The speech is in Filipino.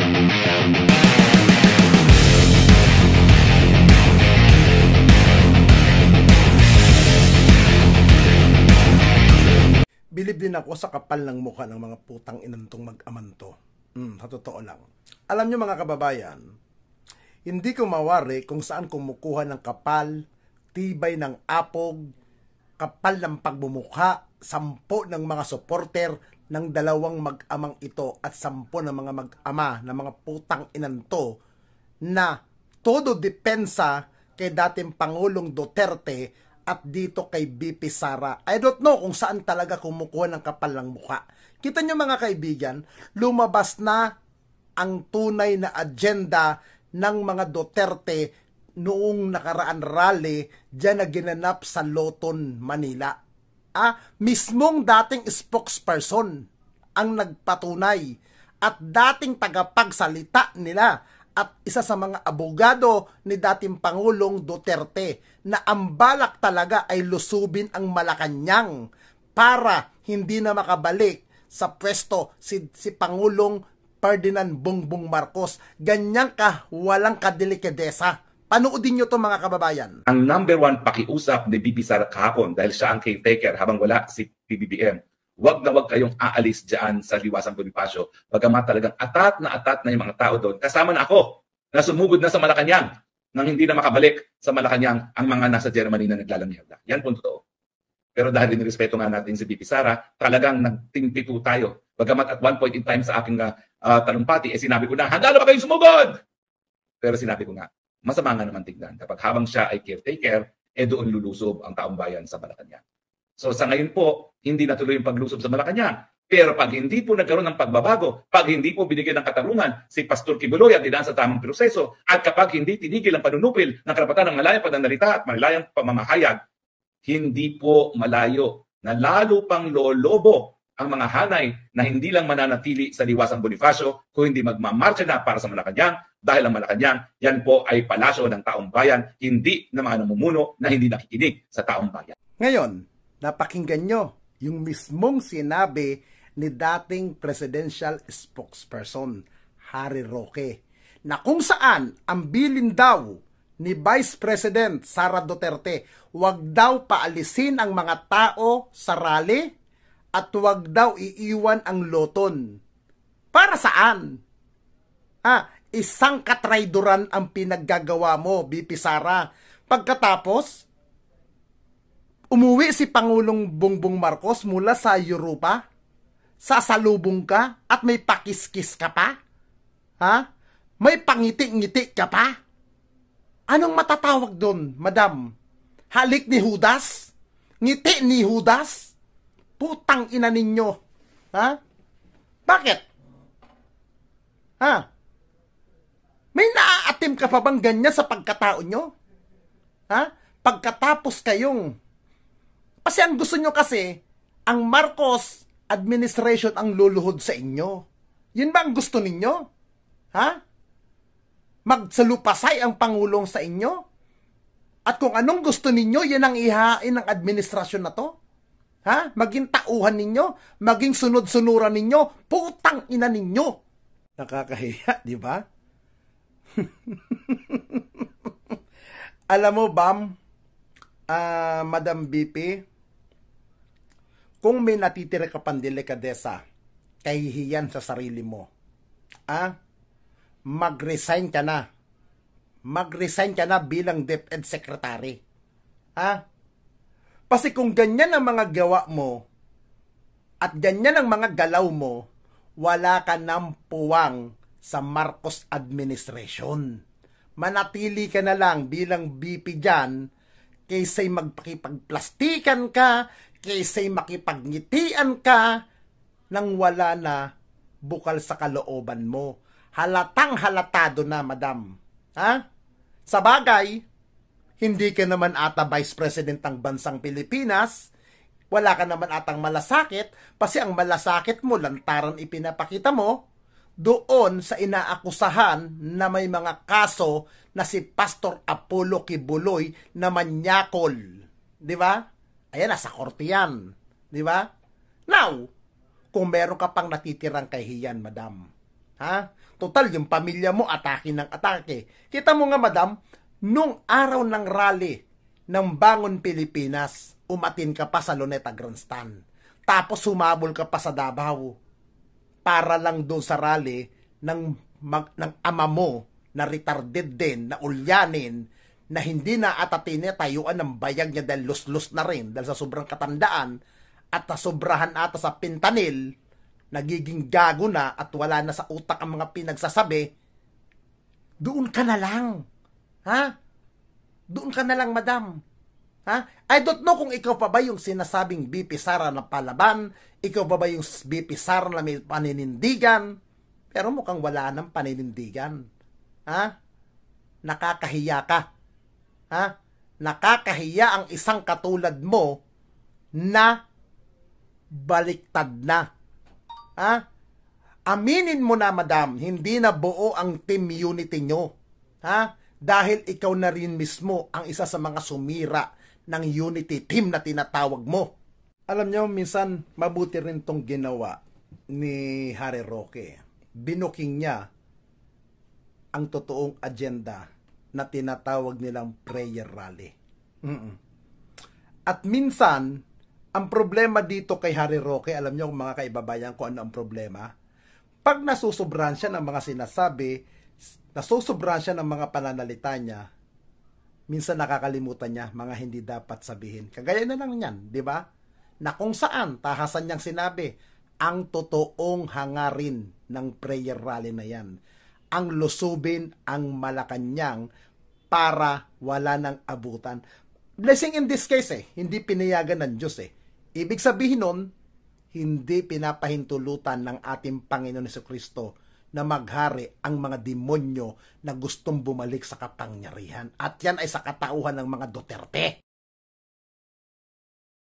Bilib din ako sa kapal ng mukha ng mga putang inantong mag-amanto. Sa totoo lang. Alam nyo mga kababayan, hindi ko mawari kung saan kumukuha ng kapal, tibay ng apog, kapal ng pagbumukha, 10 ng mga supporter ng dalawang mag-amang ito at 10 ng mga mag-ama ng mga putang inanto na todo depensa kay dating Pangulong Duterte at dito kay BP Sara. I don't know kung saan talaga kumukuha ng kapal ng mukha. Kita nyo mga kaibigan, lumabas na ang tunay na agenda ng mga Duterte noong nakaraan rally dyan na ginanap sa Loton, Manila. Mismong dating spokesperson ang nagpatunay at dating tagapagsalita nila at isa sa mga abogado ni dating Pangulong Duterte na ang balak talaga ay lusubin ang Malacanang para hindi na makabalik sa pwesto si Pangulong Ferdinand Bongbong Marcos. Ganyan ka, walang kadelikadesa. Panoodin nyo to mga kababayan. Ang number one pakiusap ni BP Sara kahapon dahil siya ang caretaker habang wala si PBBM. Wag na wag kayong aalis dyan sa Liwasang Bonifacio. Bagamat talagang atat na yung mga tao doon. Kasama na ako na sumugod na sa Malacanang nang hindi na makabalik sa Malacanang ang mga nasa Germany na naglalangyada. Yan po totoo. Pero dahil inirespeto nga natin si BP Sara, talagang nagtingpito tayo. Bagamat at one point in time sa aking talumpati, sinabi ko na, handa na ba kayong sumugod? Pero sinabi ko nga, masama nga naman tignan. Kapag habang siya ay caretaker, doon lulusob ang taong bayan sa Malacanang. So sa ngayon po, hindi natuloy yung paglusob sa Malacanang. Pero pag hindi po nagkaroon ng pagbabago, pag hindi po binigyan ng katarungan si Pastor Kibuloy at dinaan sa tamang proseso, at kapag hindi tinigil ang panunupil ng karapatan ng malayang pananalita at malayang pamamahayag, hindi po malayo na lalo pang lolobo ang mga hanay na hindi lang mananatili sa Liwasang Bonifacio kung hindi magmamarcha na para sa Malacanang dahil ang Malacanang, yan po ay palasyo ng taong bayan, hindi ng mga namumuno na hindi nakikinig sa taong bayan. Ngayon, napakinggan nyo yung mismong sinabi ni dating presidential spokesperson Harry Roque na kung saan ang bilin daw ni Vice President Sara Duterte, wag daw paalisin ang mga tao sa rally at wag daw iiwan ang Loton. Para saan? Isang katrayduran ang pinaggagawa mo, BP Sara. Pagkatapos, umuwi si Pangulong Bongbong Marcos mula sa Europa, sasalubong ka at may pakiskis ka pa? May pangiti-ngiti ka pa? Anong matatawag doon, madam? Halik ni Judas? Ngiti ni Judas? Putang ina ninyo. Bakit? May naaatim ka pa bang ganyan sa pagkatao nyo? Pagkatapos kayong... Kasi ang gusto nyo kasi, ang Marcos administration ang luluhod sa inyo. Yun ba ang gusto ninyo? Magsalupasay ang Pangulong sa inyo? At kung anong gusto ninyo, yan ang ihain ng administrasyon na to? Maging tauhan ninyo? Maging sunod-sunuran ninyo? Putang ina ninyo! Nakakahiya, di ba? Alam mo, Bam, Madam BP, kung may natitira ka pang delikadesa, kahihiyan sa sarili mo, mag-resign ka na. Mag-resign ka na bilang DepEd Secretary. Kasi kung ganyan ang mga gawa mo, at ganyan ang mga galaw mo, wala ka ng puwang sa Marcos administration. Manatili ka na lang bilang BP dyan, kaysa'y magpakipagplastikan ka, kaysa'y makipagngitian ka, nang wala na bukal sa kalooban mo. Halatang halatado na, madam. Sa bagay, hindi ka naman ata Vice President ng bansang Pilipinas, wala ka naman atang malasakit, kasi ang malasakit mo, lantaran ipinapakita mo, doon sa inaakusahan na may mga kaso na si Pastor Apollo Kibuloy na manyakol. Di ba? Ayan, nasa korte yan. Di ba? Now, kung meron ka pang natitirang kahiyan, madam, Total, yung pamilya mo, atake ng atake. Kita mo nga, madam, nung araw ng rally ng Bangon Pilipinas, umatin ka pa sa Luneta Grandstand. Tapos humabol ka pa sa Davao para lang doon sa rally ng ama mo na retarded din, na ulyanin, na hindi na atatine tayuan ng bayag niya dahil lus-lus na rin dahil sa sobrang katandaan at sobrahan ata sa pintanil, nagiging gago na at wala na sa utak ang mga pinagsasabi. Doon ka na lang. Ha? Doon ka na lang, madam. Ha? I don't know kung ikaw pa ba yung sinasabing BP Sara na palaban, ikaw pa ba yung BP Sara na may paninindigan, pero mukhang wala ng paninindigan. Ha? Nakakahiya ka. Ha? Nakakahiya ang isang katulad mo na baliktad na. Ha? Aminin mo na, madam, hindi na buo ang team unity nyo. Ha? Dahil ikaw na rin mismo ang isa sa mga sumira ng unity team na tinatawag mo. Alam nyo, minsan mabuti rin tong ginawa ni Harry Roque. Binuking niya ang totoong agenda na tinatawag nilang prayer rally. At minsan, ang problema dito kay Harry Roque, alam nyo mga kaibabayan kung ano ang problema? Pag nasusobrahan siya ng mga sinasabi, nasusobrahan siya ng mga pananalita niya, minsan nakakalimutan niya mga hindi dapat sabihin. Kagaya na lang yan, di ba? Na kung saan tahasan niyang sinabi ang totoong hangarin ng prayer rally na yan. Ang lusubin ang Malacanang para wala nang abutan. Blessing in this case hindi pinayagan ng Diyos Ibig sabihin nun, hindi pinapahintulutan ng ating Panginoon Jesucristo na maghari ang mga demonyo na gustong bumalik sa kapangyarihan. At yan ay sa katauhan ng mga Duterte.